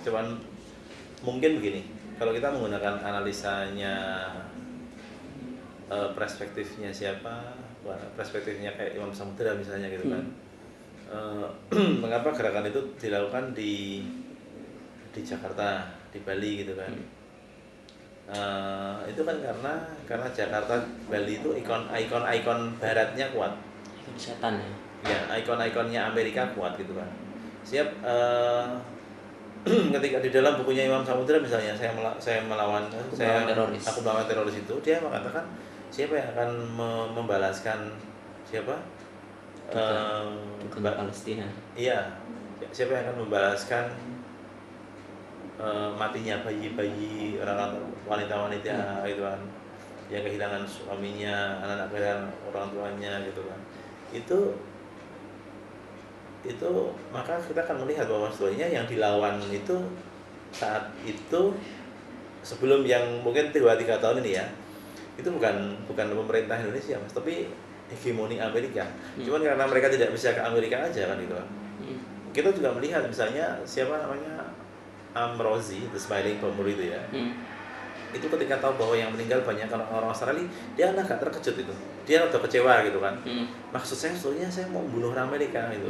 cuman mungkin begini, kalau kita menggunakan analisanya perspektifnya siapa, perspektifnya kayak Imam Samudra misalnya gitu kan. Mengapa gerakan itu dilakukan di Jakarta, di Bali gitu kan. Itu kan karena Jakarta, Bali itu ikon baratnya kuat. Setan ya. Ya, ikon-ikonnya Amerika kuat gitu kan. Siap ketika di dalam bukunya Imam Samudra misalnya aku melawan teroris itu, dia mengatakan siapa yang akan membalaskan siapa? Bukan Palestina. Iya, siapa yang akan membalaskan matinya bayi-bayi, orang wanita-wanita gitu kan, yang kehilangan suaminya, anak-anak kehilangan orang tuanya gitu kan. Itu maka kita akan melihat bahwa sebetulnya yang dilawan itu saat itu, sebelum yang mungkin 2-3 tahun ini ya, itu bukan pemerintah Indonesia Mas, tapi hegemoni Amerika. Cuman karena mereka tidak bisa ke Amerika aja kan gitu kan. Kita juga melihat misalnya siapa namanya Amrozi, The Smiling Bomber itu ya. Itu ketika tahu bahwa yang meninggal banyak orang Australia, dia agak terkejut itu. Dia udah kecewa gitu kan. Maksud saya sebetulnya saya mau bunuh orang Amerika gitu.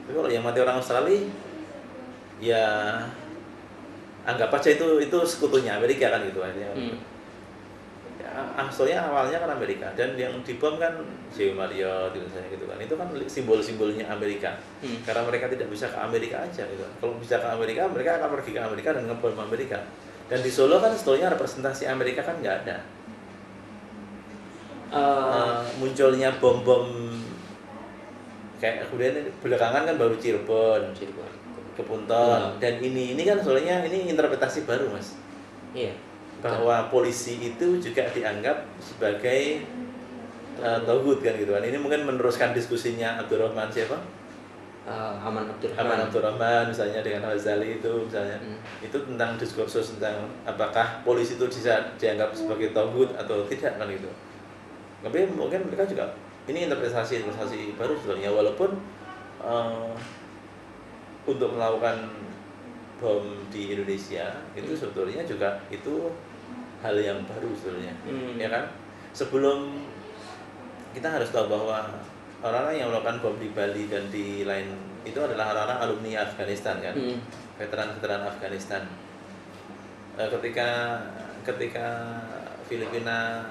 Tapi kalau yang mati orang Australia, ya anggap aja itu sekutunya Amerika kan gitu aja. Ya, sebetulnya awalnya kan Amerika, dan yang dibom kan J. Mario gitu kan. Itu kan simbol-simbolnya Amerika. Karena mereka tidak bisa ke Amerika aja gitu. Kalau bisa ke Amerika, mereka akan pergi ke Amerika dan ngebom Amerika. Dan di Solo kan sebetulnya representasi Amerika kan nggak ada. Munculnya bom-bom kayak kemudian belakangan kan baru Cirebon, Kepunton, dan ini kan soalnya ini interpretasi baru Mas. Iya. Bahwa polisi itu juga dianggap sebagai tauhid kan gitu kan. Ini mungkin meneruskan diskusinya Abdurrahman siapa? Aman Abdurrahman misalnya dengan Ghazali itu misalnya. Itu tentang diskursus tentang apakah polisi itu bisa dianggap sebagai tauhid atau tidak kan gitu. Tapi mungkin mereka juga ini interpretasi baru sebetulnya, walaupun untuk melakukan bom di Indonesia itu sebetulnya juga itu hal yang baru sebetulnya, ya kan? Sebelum kita harus tahu bahwa orang-orang yang melakukan bom di Bali dan di lain itu adalah orang-orang alumni Afghanistan kan, veteran Afghanistan. Ketika Filipina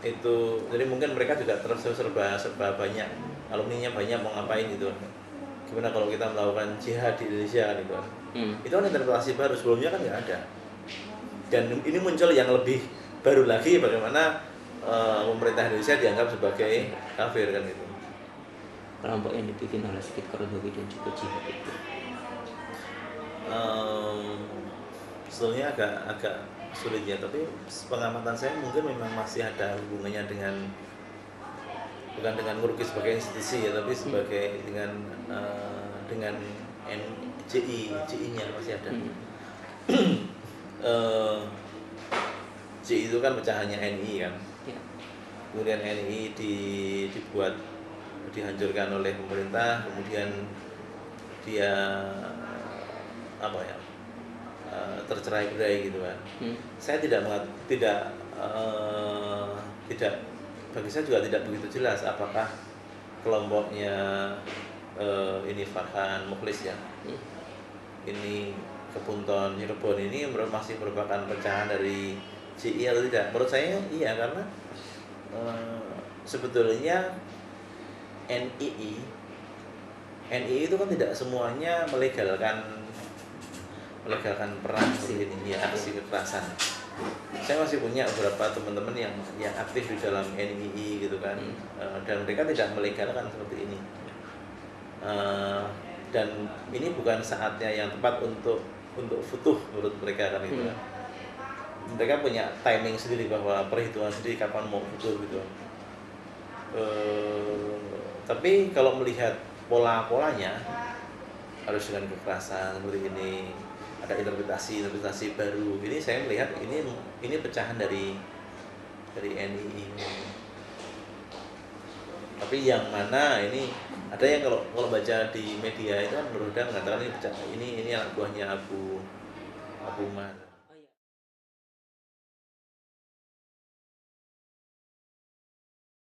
itu, jadi mungkin mereka juga serba banyak, alumninya banyak, mau ngapain gitu. Gimana kalau kita melakukan jihad di Indonesia kan gitu kan. Itu kan interpretasi baru, sebelumnya kan nggak ada. Dan ini muncul yang lebih baru lagi, bagaimana pemerintah Indonesia dianggap sebagai kafir kan gitu. Kelompok yang dibikin oleh Sigit Kordowi dan juga jihad itu sebetulnya agak sulit ya, tapi pengamatan saya mungkin memang masih ada hubungannya dengan, bukan dengan Murki sebagai institusi ya, tapi sebagai dengan JI-nya masih ada. JI itu kan pecahannya NI kan. Kemudian NI dihancurkan oleh pemerintah, kemudian dia tercerai-berai gitu kan. Saya tidak bagi saya juga tidak begitu jelas apakah kelompoknya ini Farhan Mukhlis ya, ini Kepunton Cirebon ini masih merupakan pecahan dari JI atau tidak. Menurut saya iya, karena sebetulnya NII itu kan tidak semuanya melegalkan perang seperti ini ya, aksi kekerasan. Saya masih punya beberapa teman-teman yang aktif di dalam NII gitu kan, dan mereka tidak melegalkan seperti ini. Dan ini bukan saatnya yang tepat untuk futuh menurut mereka kan gitu kan. Mereka punya timing sendiri, bahwa perhitungan sendiri kapan mau futuh gitu. Tapi kalau melihat polanya harus dengan kekerasan seperti ini, ada interpretasi baru. Ini saya melihat ini pecahan dari NII. Tapi yang mana ini Ada yang kalau baca di media itu kan Nurhuda mengatakan ini anak buahnya Abu Umar.